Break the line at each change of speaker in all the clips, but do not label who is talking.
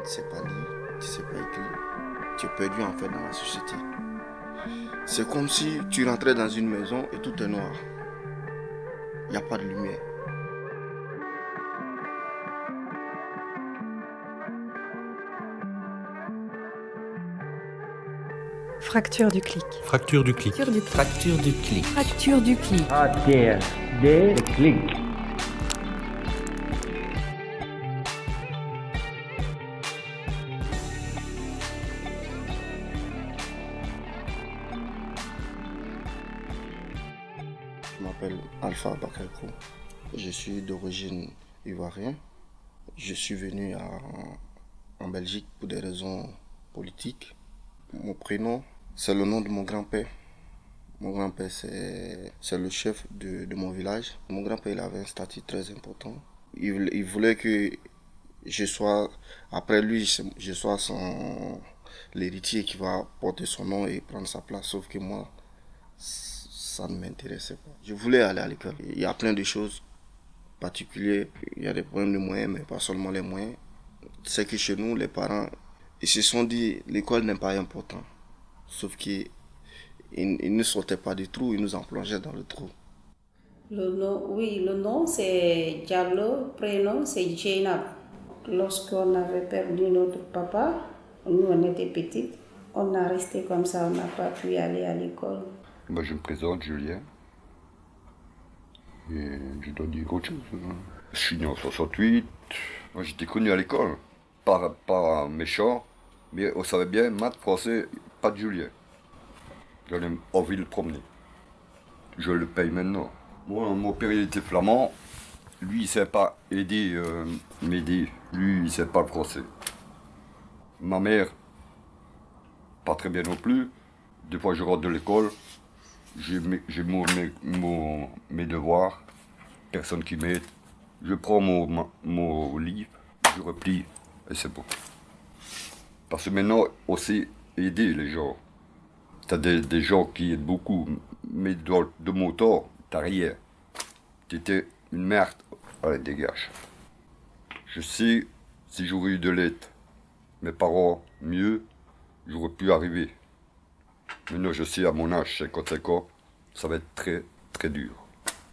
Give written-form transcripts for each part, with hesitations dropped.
tu sais pas lire, tu sais pas écrire, tu es perdu en fait dans la société. C'est comme si tu rentrais dans une maison et tout est noir. Il n'y a pas de lumière.
Fracture du clic.
Fracture du clic.
Fracture du clic.
Fracture du clic.
Fracture du clic.
ATD clic.
Je m'appelle Alpha Bakalko. Je suis d'origine ivoirienne. Je suis venu en Belgique pour des raisons politiques. Mon prénom, c'est le nom de mon grand-père. Mon grand-père, c'est le chef de mon village. Mon grand-père, il avait un statut très important. Il voulait que je sois, après lui, je sois l'héritier qui va porter son nom et prendre sa place. Sauf que moi, ça ne m'intéressait pas. Je voulais aller à l'école. Il y a plein de choses particulières. Il y a des problèmes de moyens, mais pas seulement les moyens. C'est que chez nous, les parents, ils se sont dit l'école n'est pas important. Sauf qu'ils ne sortaient pas du trou, ils nous en plongeaient dans le trou.
Le nom c'est Diallo, prénom c'est Jainab. Lorsqu'on avait perdu notre papa, nous on était petites, on a resté comme ça, on n'a pas pu aller à l'école.
Je me présente, Julien. Et je dois dire autre chose. Je suis né en 68. Moi, j'étais connu à l'école. Pas méchant, mais on savait bien, maths, français, pas de Julien. J'allais en ville promener. Je le paye maintenant. Moi, mon père, il était flamand. Lui, il ne sait pas m'aider. Lui, il ne sait pas le français. Ma mère, pas très bien non plus. Des fois, je rentre de l'école. J'ai mes devoirs, personne qui m'aide. Je prends mon livre, je replie et c'est bon. Parce que maintenant, on sait aider les gens. T'as des gens qui aident beaucoup, mais de mon temps, t'as rien. T'étais une merde, allez, dégage. Je sais, si j'aurais eu de l'aide, mes parents, mieux, j'aurais pu arriver. Maintenant, je sais, à mon âge, 55 ans, ça va être très, très dur.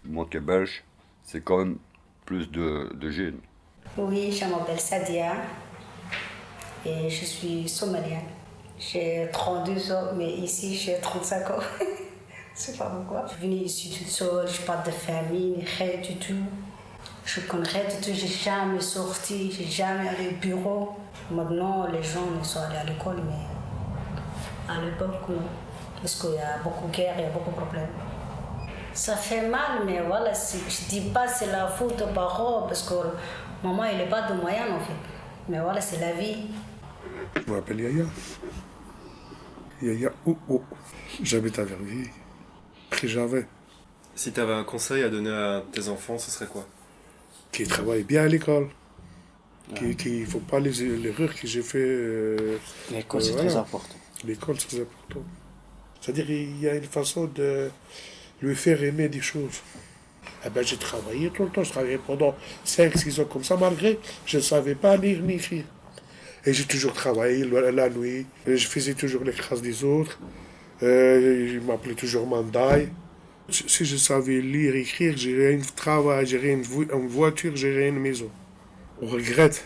Moi qui est belge, c'est quand même plus de gêne.
Oui, je m'appelle Sadia et je suis somalienne. J'ai 32 ans, mais ici j'ai 35 ans. Je sais pas pourquoi. Je suis venue ici toute seule, je parle de famille, rien du tout. Je connais rien du tout, j'ai jamais sorti, j'ai jamais allé au bureau. Maintenant, les gens ils sont allés à l'école, mais à l'époque, non. Parce qu'il y a beaucoup de guerres, il y a beaucoup de problèmes. Ça fait mal, mais voilà, je ne dis pas que c'est la faute des parents, parce que maman, il n'est pas de moyens en fait. Mais voilà, c'est la vie.
Je m'appelle Yaya. Yaya Ouo. J'habite à Verviers. J'avais.
Si tu avais un conseil à donner à tes enfants, ce serait quoi?
Qui travaille bien à l'école. Qui ne faut pas l'erreur que j'ai fait.
L'école, c'est très important.
L'école, c'est très important. C'est-à-dire qu'il y a une façon de lui faire aimer des choses. Eh ben, j'ai travaillé tout le temps. Je travaillais pendant 5-6 ans comme ça, malgré je ne savais pas lire ni écrire. Et j'ai toujours travaillé la nuit. Je faisais toujours les crasses des autres. Ils m'appelaient toujours Mandaï. Si je savais lire et écrire, j'aurais un travail, j'aurais une voiture, j'aurais une maison. On regrette,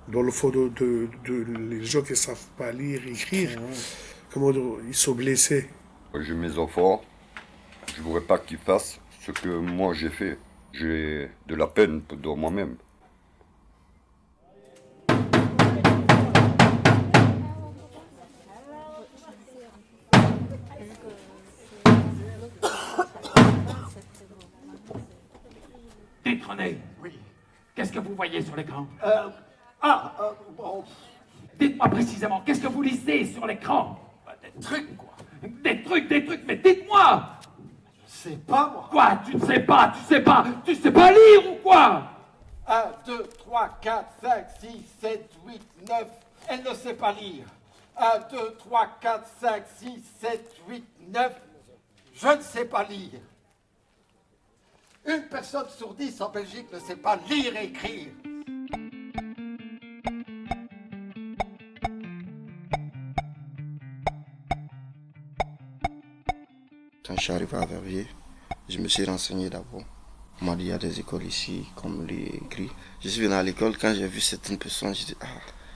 dans le fond, les gens qui ne savent pas lire et écrire, comment dire, ils sont blessés.
J'ai mes enfants, je ne voudrais pas qu'ils fassent ce que moi j'ai fait. J'ai de la peine pour moi-même.
Détrôné.
Oui.
Qu'est-ce que vous voyez sur l'écran?
Bon,
Dites-moi précisément, qu'est-ce que vous lisez sur l'écran?
des trucs, quoi.
Des trucs, mais dites-moi!
Je sais pas, moi.
Quoi? Tu ne sais pas, tu sais pas lire ou quoi?
1, 2, 3, 4, 5, 6, 7, 8, 9. Elle ne sait pas lire. 1, 2, 3, 4, 5, 6, 7, 8, 9. Je ne sais pas lire. Une personne sur 10 en Belgique ne sait pas lire et écrire.
Quand je suis arrivé à Verviers, je me suis renseigné d'abord. On m'a dit il y a des écoles ici, comme les écrit. Je suis venu à l'école, quand j'ai vu certaines personnes, j'ai dit,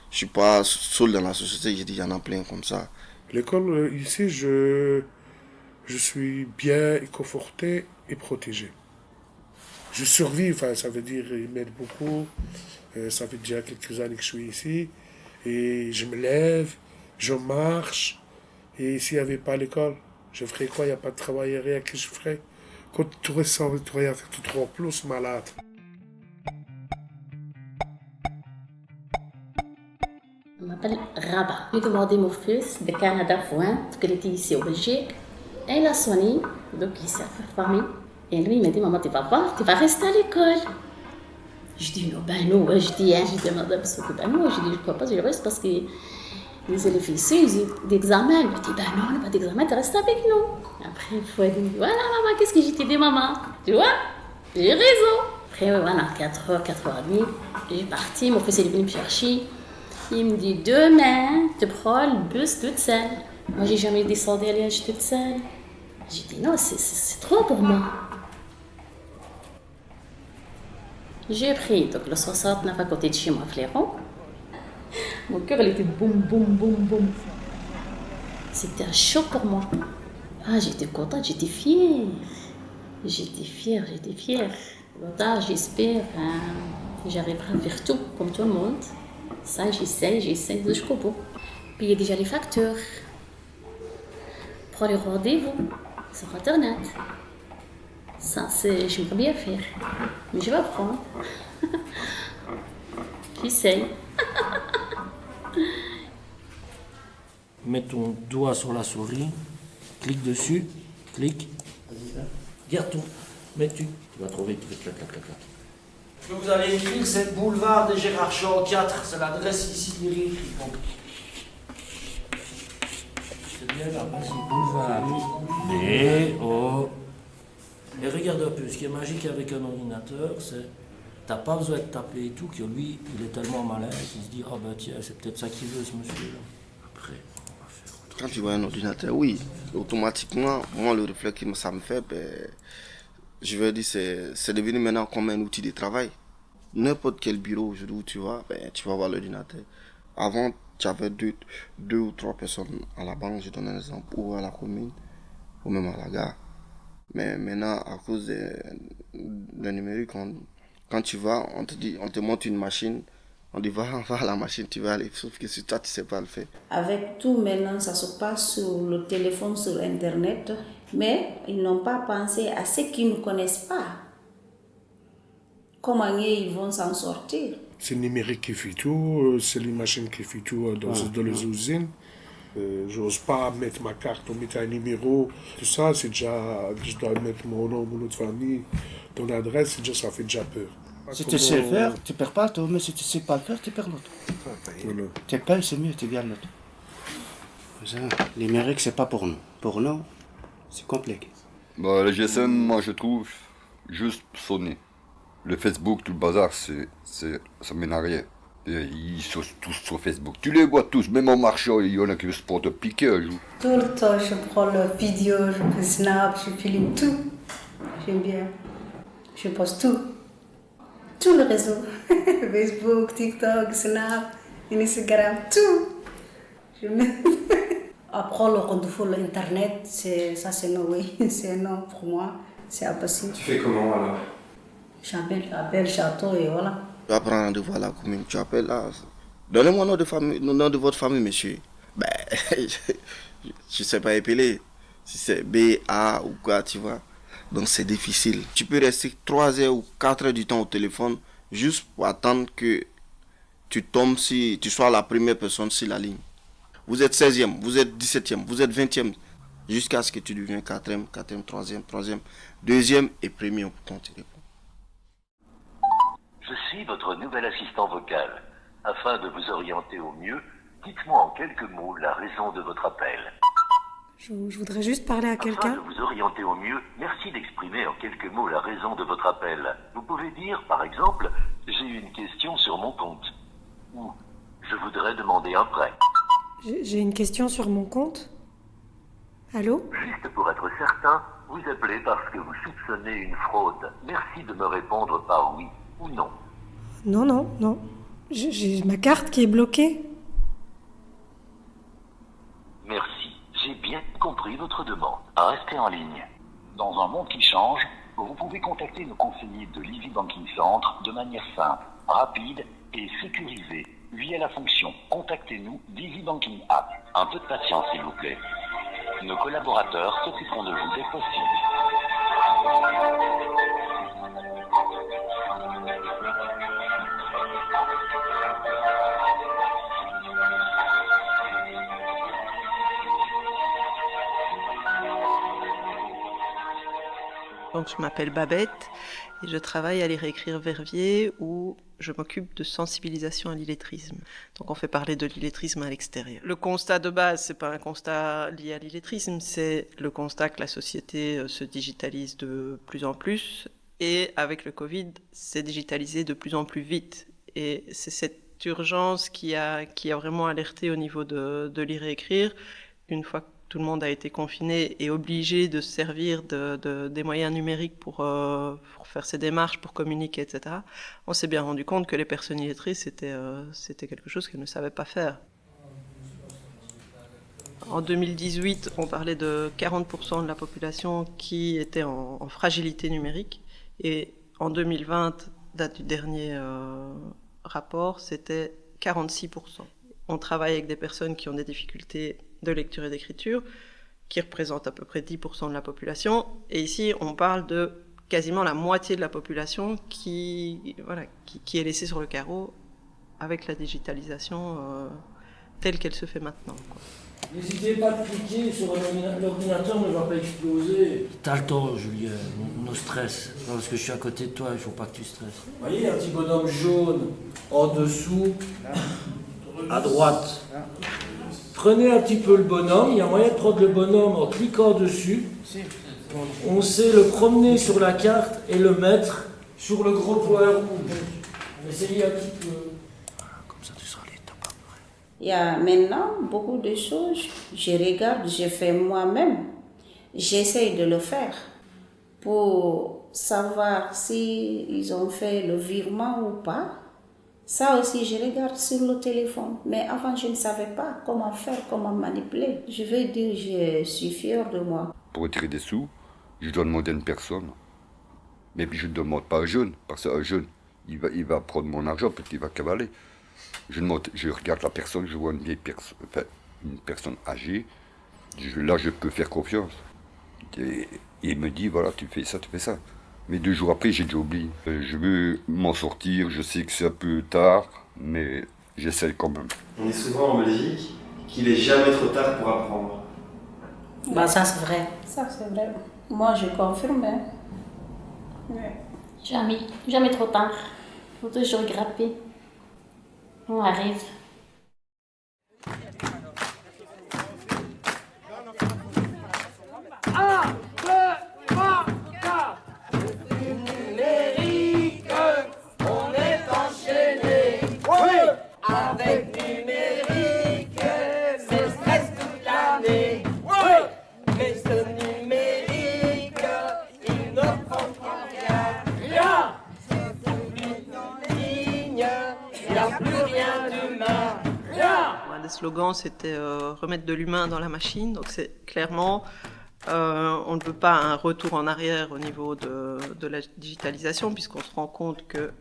je suis pas seul dans la société, j'ai dit, il y en a plein comme ça.
L'école, ici, je suis bien conforté et protégé. Je survis, enfin, ça veut dire ils m'aident beaucoup. Ça fait déjà quelques années que je suis ici. Et je me lève, je marche. Et s'il n'y avait pas l'école, je ferais quoi? Il n'y a pas de travail, rien que je ferais. Quand tu restes sans rien faire, tu te rends plus malade.
Je m'appelle Rabat. J'ai demandé mon fils de Canada Foin, parce qu'il était ici au Belgique. Et il a sonné, donc il s'est informé. Et lui, il m'a dit, maman, tu vas voir, tu vas rester à l'école. Je dis, non, ben non, je dis, madame, ben non, je dis, je crois pas, je reste parce que les élèves ici, ils ont des examens. Il me dit, ben non, on n'a pas d'examen, tu restes avec nous. Après, il faut dire, voilà, maman, qu'est-ce que je t'ai dit, maman? Tu vois, j'ai raison. Après, voilà, 4h, 4h30, j'ai parti, mon fils est venu me chercher. Il me dit, demain, tu prends le bus toute seule. Moi, j'ai jamais descendu à Liège toute seule. J'ai dit, non, c'est trop pour moi. J'ai pris donc, le 69 à côté de chez moi, Fléron. Mon cœur, il était boum, boum, boum, boum. C'était un choc pour moi. Ah, j'étais contente, j'étais fière. J'étais fière. Là, j'espère que j'arriverai à faire tout, comme tout le monde. Ça, j'essaie jusqu'au bout. Puis il y a déjà les facteurs. Prends les rendez-vous sur Internet. Ça, j'aimerais bien faire. Mais je vais apprendre. J'essaie.
Mets ton doigt sur la souris, clique dessus, clique. Garde tout, mets-tu. Tu vas trouver, clic, clac, clac, clac, clac. Ce que vous allez écrire, c'est boulevard de Gérard Shaw 4, c'est l'adresse ici de l'écrit. Donc, c'est bien là, vas-y, boulevard. B-O. Et regarde un peu, ce qui est magique avec un ordinateur, c'est t'as pas besoin de taper et tout, que lui, il est tellement malin qu'il se dit, ah ben tiens, c'est peut-être ça qu'il veut ce monsieur-là. Après, on va faire autre chose.
Quand tu vois un ordinateur, oui, automatiquement, moi le réflexe que ça me fait, je veux dire, c'est devenu maintenant comme un outil de travail. N'importe quel bureau aujourd'hui où tu vas voir l'ordinateur. Avant, tu avais deux ou trois personnes à la banque, je donne un exemple, ou à la commune, ou même à la gare. Mais maintenant, à cause de numérique, quand tu vas, on te montre une machine, on dit va à la machine, tu vas aller. Sauf que si toi, tu ne sais pas le faire.
Avec tout maintenant, ça se passe sur le téléphone, sur Internet, mais ils n'ont pas pensé à ceux qui ne connaissent pas. Comment ils vont s'en sortir?
C'est le numérique qui fait tout, c'est les machines qui font tout dans les usines. J'ose pas mettre ma carte, on met un numéro, tout ça, c'est déjà, je dois mettre mon nom, mon nom de famille, ton adresse, ça fait déjà peur.
Si tu sais le faire, tu perds pas toi, mais si tu sais pas le faire, tu perds l'autre.
Voilà.
Tu payes, c'est mieux, tu gagnes l'autre. Le numérique, c'est pas pour nous. Pour nous, c'est compliqué.
Bah, le GSM, moi je trouve, juste sonner. Le Facebook, tout le bazar, ça mène à rien. Ils sont tous sur Facebook. Tu les vois tous, même en marchant, il y en a qui se pour te piquer un jour.
Tout le temps, je prends la vidéo, je peux snap, je filme tout. J'aime bien. Je poste tout. Tout le réseau. Facebook, TikTok, Snap, Instagram, tout. Après, le rendez-vous, l'Internet, c'est non, oui. C'est non pour moi. C'est impossible.
Tu fais comment alors?
J'appelle, j'attends et voilà.
Tu vas prendre rendez-vous à la commune, tu appelles là. Donnez-moi le nom de votre famille, monsieur. Je ne sais pas épeler. Si c'est B, A ou quoi, tu vois. Donc c'est difficile. Tu peux rester 3 heures ou 4 heures du temps au téléphone juste pour attendre que tu tombes, si tu sois la première personne sur la ligne. Vous êtes 16e, vous êtes 17e, vous êtes 20e. Jusqu'à ce que tu deviennes 4e, 3e, 2e et premier quand tu réponds.
Je suis votre nouvel assistant vocal. Afin de vous orienter au mieux, dites-moi en quelques mots la raison de votre appel.
Je voudrais juste parler à quelqu'un.
Afin de vous orienter au mieux, merci d'exprimer en quelques mots la raison de votre appel. Vous pouvez dire, par exemple, j'ai une question sur mon compte. Ou, je voudrais demander un prêt.
J'ai une question sur mon compte. Allô?
Juste pour être certain, vous appelez parce que vous soupçonnez une fraude. Merci de me répondre par oui ou non.
Non, non, non. J'ai ma carte qui est bloquée.
Merci, j'ai bien compris votre demande. Restez en ligne. Dans un monde qui change, vous pouvez contacter nos conseillers de l'Easy Banking Centre de manière simple, rapide et sécurisée via la fonction « Contactez-nous » d'Easy Banking App. Un peu de patience, s'il vous plaît. Nos collaborateurs s'occuperont de vous dès que possible.
Donc, je m'appelle Babette et je travaille à Les Réécrire Verviers où je m'occupe de sensibilisation à l'illettrisme. Donc on fait parler de l'illettrisme à l'extérieur. Le constat de base, c'est pas un constat lié à l'illettrisme, c'est le constat que la société se digitalise de plus en plus et avec le Covid, c'est digitalisé de plus en plus vite. Et c'est cette urgence qui a vraiment alerté au niveau de Lire et Écrire. Une fois que tout le monde a été confiné et obligé de se servir des moyens numériques pour faire ses démarches, pour communiquer, etc. On s'est bien rendu compte que les personnes illettrées, c'était quelque chose qu'elles ne savaient pas faire. En 2018, on parlait de 40% de la population qui était en fragilité numérique. Et en 2020, date du dernier rapport, c'était 46%. On travaille avec des personnes qui ont des difficultés de lecture et d'écriture, qui représentent à peu près 10% de la population. Et ici, on parle de quasiment la moitié de la population qui est laissée sur le carreau avec la digitalisation telle qu'elle se fait maintenant, quoi.
N'hésitez pas à cliquer sur l'ordinateur, ne va pas exploser. T'as le temps, Julien, no stress. Non, parce que je suis à côté de toi, il ne faut pas que tu stresses. Vous voyez, un petit bonhomme jaune en dessous, à droite. Prenez un petit peu le bonhomme, il y a moyen de prendre le bonhomme en cliquant dessus. On sait le promener sur la carte et le mettre sur le gros point rouge. Essayez un petit peu. Comme ça, tu seras l'étape après.
Il y a maintenant beaucoup de choses, je regarde, je fais moi-même. J'essaye de le faire pour savoir si ils ont fait le virement ou pas. Ça aussi, je regarde sur le téléphone. Mais avant, je ne savais pas comment faire, comment manipuler. Je veux dire, je suis fière de moi.
Pour retirer des sous, je dois demander à une personne. Mais puis je ne demande pas à un jeune, parce qu'un jeune, il va prendre mon argent, peut-être qu'il va cavaler. Je regarde la personne, je vois une personne âgée. Là, je peux faire confiance. Et il me dit, voilà, tu fais ça, tu fais ça. Mais 2 jours après, j'ai déjà oublié. Je veux m'en sortir, je sais que c'est un peu tard, mais j'essaie quand même.
On dit souvent en Belgique qu'il n'est jamais trop tard pour apprendre.
Bah, ça, c'est vrai. Ça, c'est vrai. Moi, je confirme. Hein. Ouais.
Jamais trop tard. Il faut toujours grapper. On arrive.
Slogan, c'était remettre de l'humain dans la machine. Donc c'est clairement, on ne veut pas un retour en arrière au niveau de la digitalisation, puisqu'on se rend compte que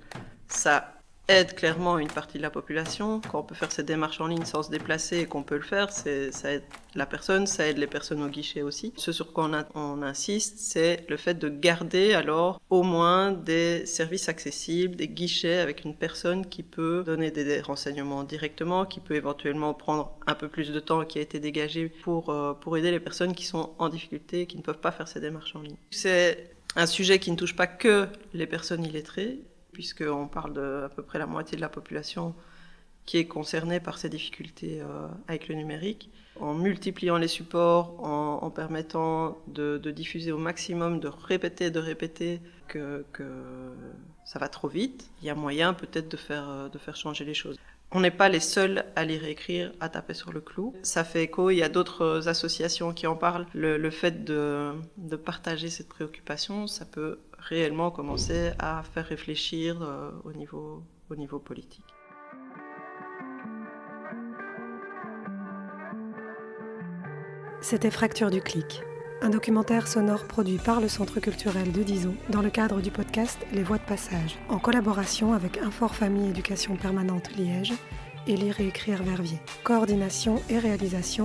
ça aide clairement une partie de la population. Quand on peut faire ces démarches en ligne sans se déplacer et qu'on peut le faire, ça aide la personne, ça aide les personnes au guichet aussi. Ce sur quoi on insiste, c'est le fait de garder alors au moins des services accessibles, des guichets avec une personne qui peut donner des renseignements directement, qui peut éventuellement prendre un peu plus de temps qui a été dégagé pour aider les personnes qui sont en difficulté et qui ne peuvent pas faire ces démarches en ligne. C'est un sujet qui ne touche pas que les personnes illettrées, puisqu'on parle de à peu près la moitié de la population qui est concernée par ces difficultés avec le numérique. En multipliant les supports, en permettant de diffuser au maximum, de répéter que ça va trop vite, il y a moyen peut-être de faire changer les choses. On n'est pas les seuls à lire et écrire, à taper sur le clou. Ça fait écho, il y a d'autres associations qui en parlent. Le fait de partager cette préoccupation, ça peut réellement commencer à faire réfléchir au niveau politique.
C'était Fracture du clic, un documentaire sonore produit par le Centre culturel de Dizon dans le cadre du podcast Les Voix de Passage, en collaboration avec Infor Famille Éducation Permanente Liège et Lire et Écrire Verviers. Coordination et réalisation,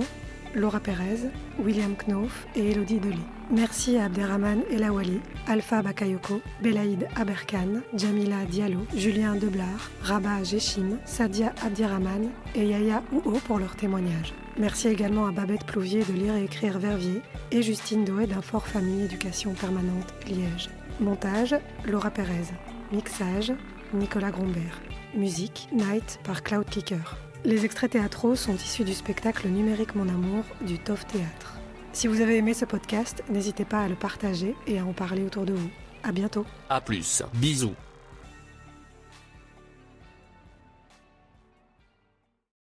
Laura Pérez, William Knof et Elodie Delay. Merci à Abderrahmane Elawali, Alpha Bakayoko, Belaïd Aberkan, Jamila Diallo, Julien Deblard, Rabah Jeshim, Sadia Abdirahman et Yaya Ouo pour leur témoignage. Merci également à Babette Plouvier de Lire et Écrire Verviers et Justine Doé d'Infor Famille Éducation Permanente Liège. Montage, Laura Pérez. Mixage, Nicolas Grombert. Musique, Night par Cloud Kicker. Les extraits théâtraux sont issus du spectacle Numérique Mon Amour du TOF Théâtre. Si vous avez aimé ce podcast, n'hésitez pas à le partager et à en parler autour de vous. À bientôt.
A plus. Bisous.